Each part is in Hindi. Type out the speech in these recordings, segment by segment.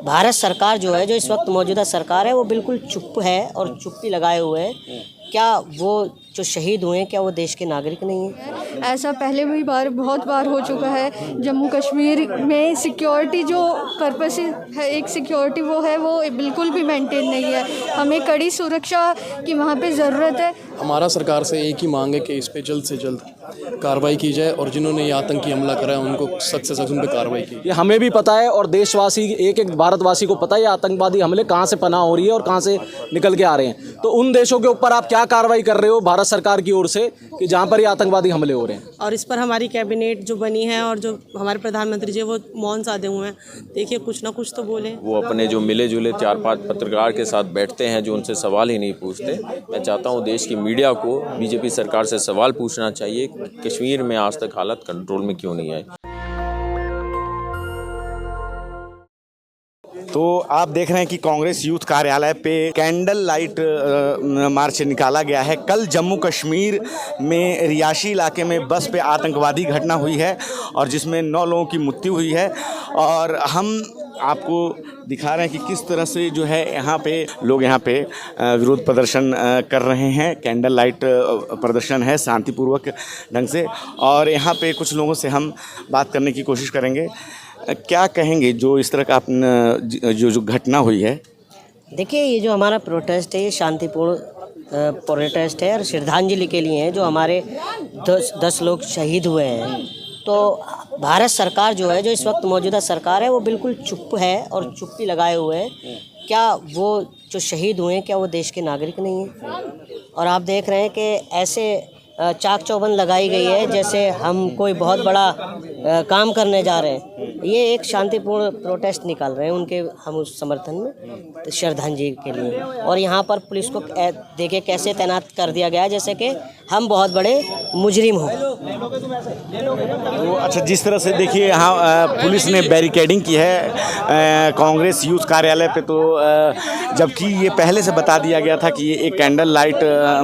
भारत सरकार जो है, जो इस वक्त मौजूदा सरकार है, वो बिल्कुल चुप है और चुप्पी लगाए हुए है। क्या वो जो शहीद हुए हैं, क्या वो देश के नागरिक नहीं हैं? ऐसा पहले भी बहुत बार हो चुका है। जम्मू कश्मीर में सिक्योरिटी जो पर्पस है, एक सिक्योरिटी वो बिल्कुल भी मेंटेन नहीं है। हमें कड़ी सुरक्षा की वहाँ पे ज़रूरत है। हमारा सरकार से एक ही मांग है कि इस पे जल्द से जल्द कार्रवाई की जाए और जिन्होंने ये आतंकी हमला करा है उनको सख्त से सख्त उन पर कार्रवाई की। ये हमें भी पता है और देशवासी एक एक भारतवासी को पता है ये आतंकवादी हमले कहाँ से पनाह हो रही है और कहाँ से निकल के आ रहे हैं। तो उन देशों के ऊपर आप क्या कार्रवाई कर रहे हो भारत सरकार की ओर से कि जहाँ पर ये आतंकवादी हमले हो रहे हैं? और इस पर हमारी कैबिनेट जो बनी है और जो हमारे प्रधानमंत्री जी वो मौन साधे हुए हैं। देखिए, कुछ ना कुछ तो बोले। वो अपने जो मिले जुले 4-5 पत्रकार के साथ बैठते हैं जो उनसे सवाल ही नहीं पूछते। मैं चाहता हूँ देश की मीडिया को बीजेपी सरकार से सवाल पूछना चाहिए, कश्मीर में आज तक हालत कंट्रोल में क्यों नहीं आई। तो आप देख रहे हैं कि कांग्रेस यूथ कार्यालय पे कैंडल लाइट मार्च निकाला गया है। कल जम्मू कश्मीर में रियाशी इलाके में बस पे आतंकवादी घटना हुई है और जिसमें 9 लोगों की मृत्यु हुई है। और हम आपको दिखा रहे हैं कि किस तरह से जो है यहाँ पे लोग यहाँ पे विरोध प्रदर्शन कर रहे हैं। कैंडल लाइट प्रदर्शन है शांतिपूर्वक ढंग से। और यहाँ पे कुछ लोगों से हम बात करने की कोशिश करेंगे। क्या कहेंगे जो इस तरह का जो घटना हुई है? देखिए, ये जो हमारा प्रोटेस्ट है, ये शांतिपूर्ण प्रोटेस्ट है और श्रद्धांजलि के लिए है। जो हमारे 10 लोग शहीद हुए हैं, तो भारत सरकार जो है, जो इस वक्त मौजूदा सरकार है, वो बिल्कुल चुप है और चुप्पी लगाए हुए है। क्या वो जो शहीद हुए हैं, क्या वो देश के नागरिक नहीं हैं? और आप देख रहे हैं कि ऐसे चाक चौबंद लगाई गई है जैसे हम कोई बहुत बड़ा काम करने जा रहे हैं। ये एक शांतिपूर्ण प्रोटेस्ट निकाल रहे हैं उनके हम उस समर्थन में, श्रद्धांजलि के लिए। और यहाँ पर पुलिस को देखिए कैसे तैनात कर दिया गया है जैसे कि हम बहुत बड़े मुजरिम हों। तो अच्छा, जिस तरह से देखिए यहाँ पुलिस ने बैरिकेडिंग की है कांग्रेस यूथ कार्यालय पे, तो जबकि ये पहले से बता दिया गया था कि ये एक कैंडल लाइट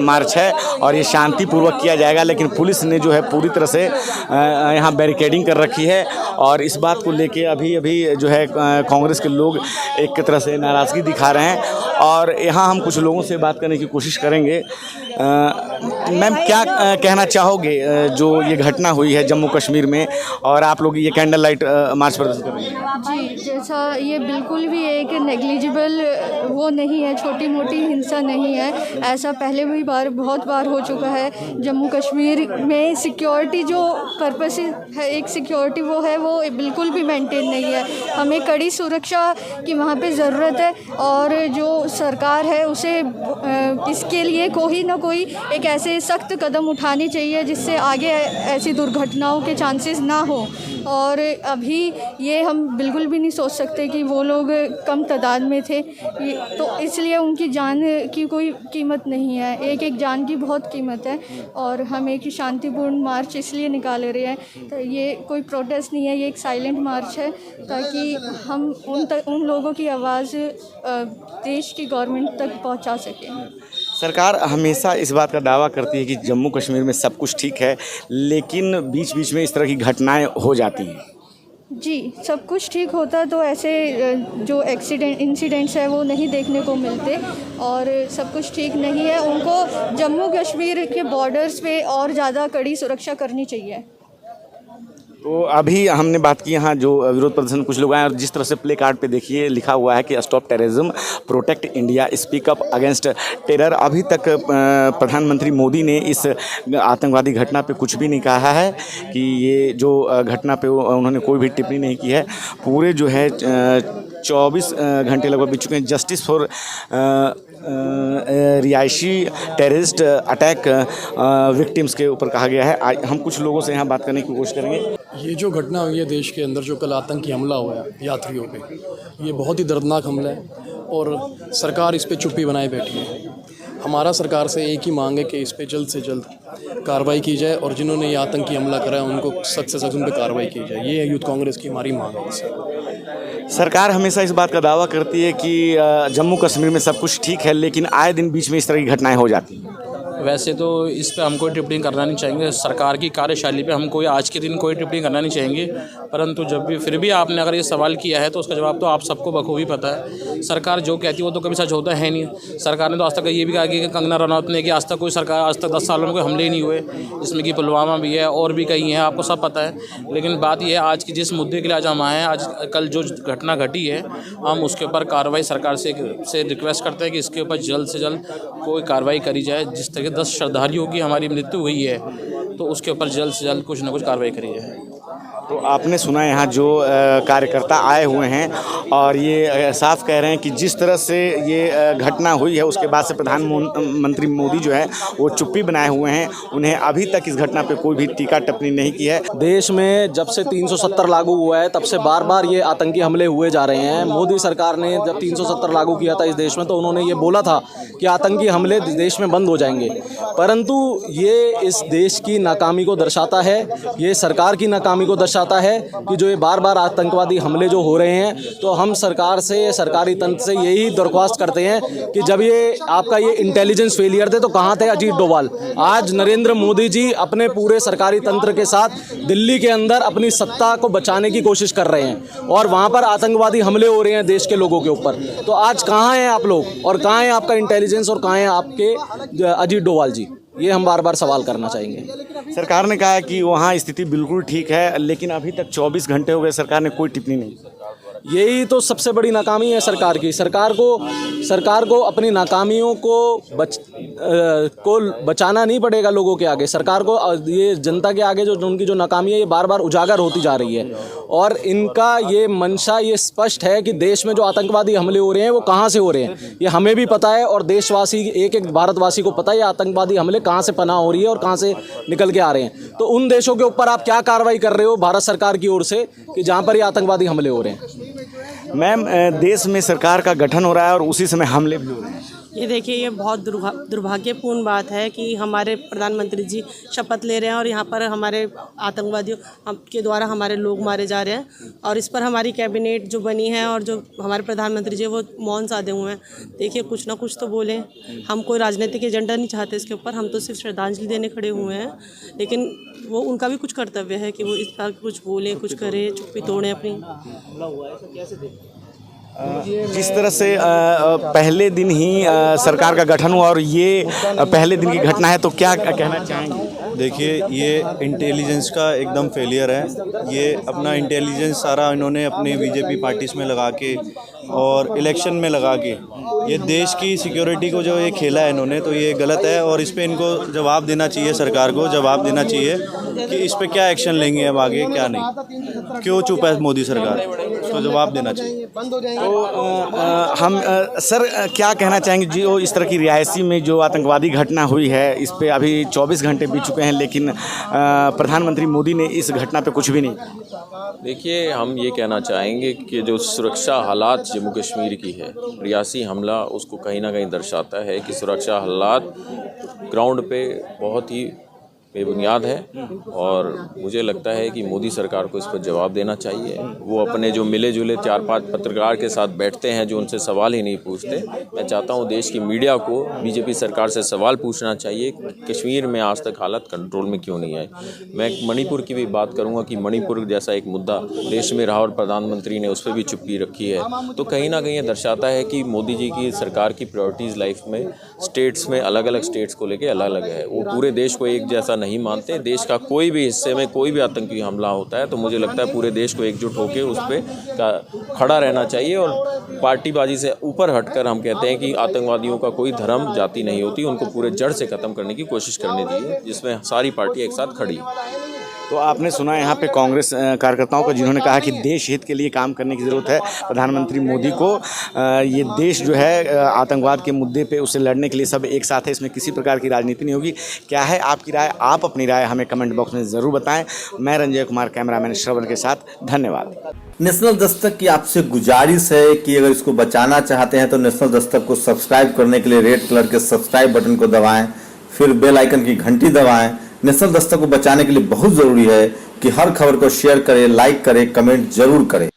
मार्च है और ये शांतिपूर्वक किया जाएगा, लेकिन पुलिस ने जो है पूरी तरह से यहाँ बैरिकेडिंग कर रखी है। और इस बात को लेके अभी जो है कांग्रेस के लोग एक तरह से नाराज़गी दिखा रहे हैं। और यहाँ हम कुछ लोगों से बात करने की कोशिश करेंगे। मैम, क्या कहना चाहोगे जो ये घटना हुई है जम्मू कश्मीर में और आप लोग ये कैंडल लाइट मार्च प्रदर्शन कर रहे हैं? जी, जैसा ये बिल्कुल भी एक नेग्लिजिबल वो नहीं है, छोटी मोटी हिंसा नहीं है। ऐसा पहले भी बहुत बार हो चुका है। जम्मू कश्मीर में सिक्योरिटी जो पर्पस है, एक सिक्योरिटी वो बिल्कुल भी मेंटेन नहीं है। हमें कड़ी सुरक्षा की वहाँ पे ज़रूरत है। और जो सरकार है उसे इसके लिए कोई ना कोई एक ऐसे सख्त कदम उठाने चाहिए जिससे आगे ऐसी दुर्घटनाओं के चांसेस ना हो। और अभी ये हम बिल्कुल भी नहीं सोच सकते कि वो लोग कम तादाद में थे, तो इसलिए उनकी जान की कोई कीमत नहीं है। एक एक जान की बहुत कीमत है। और हम एक शांतिपूर्ण मार्च इसलिए निकाल रहे हैं, तो ये कोई प्रोटेस्ट नहीं है, ये एक साइलेंट मार्च है, ताकि हम उन लोगों की आवाज़ देश की गवर्नमेंट तक पहुंचा सकें। सरकार हमेशा इस बात का दावा करती है कि जम्मू कश्मीर में सब कुछ ठीक है, लेकिन बीच बीच में इस तरह की घटनाएं हो जाती हैं। जी, सब कुछ ठीक होता तो ऐसे जो इंसिडेंट्स है वो नहीं देखने को मिलते। और सब कुछ ठीक नहीं है। उनको जम्मू कश्मीर के बॉर्डर्स पे और ज़्यादा कड़ी सुरक्षा करनी चाहिए। तो अभी हमने बात की यहाँ जो विरोध प्रदर्शन कुछ लोग आए और जिस तरह से प्ले कार्ड पे देखिए लिखा हुआ है कि stop terrorism, protect India, speak up against terror. अभी तक प्रधानमंत्री मोदी ने इस आतंकवादी घटना पे कुछ भी नहीं कहा है कि ये जो घटना पे उन्होंने कोई भी टिप्पणी नहीं की है। पूरे जो है 24 घंटे लगभग बीत चुके हैं। जस्टिस फॉर रिहायशी टेररिस्ट अटैक विक्टिम्स के ऊपर कहा गया है। हम कुछ लोगों से यहाँ बात करने की कोशिश करेंगे। ये जो घटना हुई है देश के अंदर, जो कल आतंकी हमला हुआ है यात्रियों पे, ये बहुत ही दर्दनाक हमला है और सरकार इस पे चुप्पी बनाए बैठी है। हमारा सरकार से एक ही मांग है कि इस पे जल्द से जल्द कार्रवाई की जाए और जिन्होंने ये आतंकी हमला करा है उनको सख्त से सख्त उन पर कार्रवाई की जाए। ये यूथ कांग्रेस की हमारी मांग है। सरकार हमेशा इस बात का दावा करती है कि जम्मू कश्मीर में सब कुछ ठीक है, लेकिन आए दिन बीच में इस तरह की घटनाएं हो जाती हैं। वैसे तो इस पे हम कोई टिप्पणी करना नहीं चाहेंगे, सरकार की कार्यशैली पे हम कोई आज के दिन कोई टिप्पणी करना नहीं चाहेंगे, परंतु जब भी फिर भी आपने अगर ये सवाल किया है तो उसका जवाब तो आप सबको बखूबी पता है। सरकार जो कहती है वो तो कभी सच होता है नहीं। सरकार ने तो आज तक ये भी कहा कि कंगना रनौत ने कि आज तक कोई सरकार आज तक 10 सालों में कोई हमले ही नहीं हुए, जिसमें कि पुलवामा भी है और भी कई हैं, आपको सब पता है। लेकिन बात यह है आज की जिस मुद्दे के लिए आज हम आए हैं, आज कल जो घटना घटी है हम उसके ऊपर कार्रवाई सरकार से रिक्वेस्ट करते हैं कि इसके ऊपर जल्द से जल्द कोई कार्रवाई करी जाए। जिस तरह 10 श्रद्धालुओं की हमारी मृत्यु हुई है तो उसके ऊपर जल्द से जल्द कुछ ना कुछ कार्रवाई करी जाए। तो आपने सुना यहाँ जो कार्यकर्ता आए हुए हैं और ये साफ कह रहे हैं कि जिस तरह से ये घटना हुई है उसके बाद से प्रधानमंत्री मोदी जो है वो चुप्पी बनाए हुए हैं। उन्हें अभी तक इस घटना पे कोई भी टीका टिप्पणी नहीं की है। देश में जब से 370 लागू हुआ है तब से बार बार ये आतंकी हमले हुए जा रहे हैं। मोदी सरकार ने जब 370 लागू किया था इस देश में तो उन्होंने ये बोला था कि आतंकी हमले देश में बंद हो जाएंगे, परंतु ये इस देश की नाकामी को दर्शाता है, ये सरकार की नाकामी को दर्शाता है कि जो ये बार बार आतंकवादी हमले जो हो रहे हैं। तो हम सरकार से, सरकारी तंत्र से यही दरख्वास्त करते हैं कि जब ये आपका ये इंटेलिजेंस फेलियर थे तो कहाँ थे अजीत डोभाल। आज नरेंद्र मोदी जी अपने पूरे सरकारी तंत्र के साथ दिल्ली के अंदर अपनी सत्ता को बचाने की कोशिश कर रहे हैं और वहाँ पर आतंकवादी हमले हो रहे हैं देश के लोगों के ऊपर। तो आज कहाँ हैं आप लोग और कहाँ है आपका इंटेलिजेंस और कहाँ है आपके अजीत डोभाल जी? ये हम बार बार सवाल करना चाहेंगे। सरकार ने कहा है कि वहाँ स्थिति बिल्कुल ठीक है, लेकिन अभी तक 24 घंटे हो गए, सरकार ने कोई टिप्पणी नहीं। यही तो सबसे बड़ी नाकामी है सरकार की। सरकार को अपनी नाकामियों को बचाना नहीं पड़ेगा लोगों के आगे। सरकार को ये जनता के आगे जो उनकी जो नाकामी है ये बार बार उजागर होती जा रही है और इनका ये मंशा ये स्पष्ट है कि देश में जो आतंकवादी हमले हो रहे हैं वो कहाँ से हो रहे हैं ये हमें भी पता है और देशवासी एक एक भारतवासी को पता है ये आतंकवादी हमले कहाँ से पनाह हो रही है और कहाँ से निकल के आ रहे हैं। तो उन देशों के ऊपर आप क्या कार्रवाई कर रहे हो भारत सरकार की ओर से कि जहाँ पर ये आतंकवादी हमले हो रहे हैं? मैम, देश में सरकार का गठन हो रहा है और उसी समय हमले भी हो रहे हैं। ये देखिए, ये बहुत दुर्भाग्यपूर्ण बात है कि हमारे प्रधानमंत्री जी शपथ ले रहे हैं और यहाँ पर हमारे आतंकवादियों के द्वारा हमारे लोग मारे जा रहे हैं और इस पर हमारी कैबिनेट जो बनी है और जो हमारे प्रधानमंत्री जी वो मौन साधे हुए हैं। देखिए, कुछ ना कुछ तो बोलें। हम कोई राजनीतिक एजेंडा नहीं चाहते इसके ऊपर, हम तो सिर्फ श्रद्धांजलि देने खड़े हुए हैं, लेकिन वो उनका भी कुछ कर्तव्य है कि वो इस पर कुछ बोलें, कुछ करें, चुप्पी तोड़ें अपनी। जिस तरह से पहले दिन ही सरकार का गठन हुआ और ये पहले दिन की घटना है, तो क्या कहना चाहेंगे? देखिए, ये इंटेलिजेंस का एकदम फेलियर है। ये अपना इंटेलिजेंस सारा इन्होंने अपने बीजेपी पार्टीज में लगा के और इलेक्शन में लगा के ये देश की सिक्योरिटी को जो ये खेला है इन्होंने, तो ये गलत है और इस पे इनको जवाब देना चाहिए। सरकार को जवाब देना चाहिए कि इस पे क्या एक्शन लेंगे अब आगे, क्या नहीं, क्यों चुप है मोदी सरकार, इसको जवाब देना चाहिए। तो हम सर क्या कहना चाहेंगे जी? इस तरह की रियासी में जो आतंकवादी घटना हुई है इस पे अभी 24 घंटे बीत चुके हैं, लेकिन प्रधानमंत्री मोदी ने इस घटना पे कुछ भी नहीं। देखिए, हम ये कहना चाहेंगे कि जो सुरक्षा हालात जम्मू कश्मीर की है, रियासी हमला उसको कहीं ना कहीं दर्शाता है कि सुरक्षा हालात ग्राउंड पे बहुत ही बेबुनियाद है और मुझे लगता है कि मोदी सरकार को इस पर जवाब देना चाहिए। वो अपने जो मिले जुले 4-5 पत्रकार के साथ बैठते हैं जो उनसे सवाल ही नहीं पूछते। मैं चाहता हूँ देश की मीडिया को बीजेपी सरकार से सवाल पूछना चाहिए, कश्मीर में आज तक हालत कंट्रोल में क्यों नहीं आई। मैं मणिपुर की भी बात करूँगा कि मणिपुर जैसा एक मुद्दा देश में रहा और प्रधानमंत्री ने उस पर भी चुप्पी रखी है, तो कहीं ना कहीं ये दर्शाता है कि मोदी जी की सरकार की प्रायोरिटीज़ लाइफ में स्टेट्स में अलग अलग स्टेट्स को लेकर अलग अलग है। वो पूरे देश को एक जैसा नहीं मानते। देश का कोई भी हिस्से में कोई भी आतंकी हमला होता है तो मुझे लगता है पूरे देश को एकजुट होकर उस पर खड़ा रहना चाहिए और पार्टीबाजी से ऊपर हटकर हम कहते हैं कि आतंकवादियों का कोई धर्म जाति नहीं होती, उनको पूरे जड़ से ख़त्म करने की कोशिश करने दी, जिसमें सारी पार्टी एक साथ खड़ी। तो आपने सुना यहाँ पे कांग्रेस कार्यकर्ताओं को, जिन्होंने कहा कि देश हित के लिए काम करने की ज़रूरत है। प्रधानमंत्री मोदी को ये देश जो है आतंकवाद के मुद्दे पे उससे लड़ने के लिए सब एक साथ है, इसमें किसी प्रकार की राजनीति नहीं होगी। क्या है आपकी राय? आप अपनी राय हमें कमेंट बॉक्स में ज़रूर बताएं। मैं रंजय कुमार, कैमरामैन श्रवण के साथ, धन्यवाद। नेशनल दस्तक की आपसे गुजारिश है कि अगर इसको बचाना चाहते हैं तो नेशनल दस्तक को सब्सक्राइब करने के लिए रेड कलर के सब्सक्राइब बटन को दबाएं, फिर बेल आइकन की घंटी दबाएं। नेशनल दस्तक को बचाने के लिए बहुत जरूरी है कि हर खबर को शेयर करें, लाइक करें, कमेंट जरूर करें।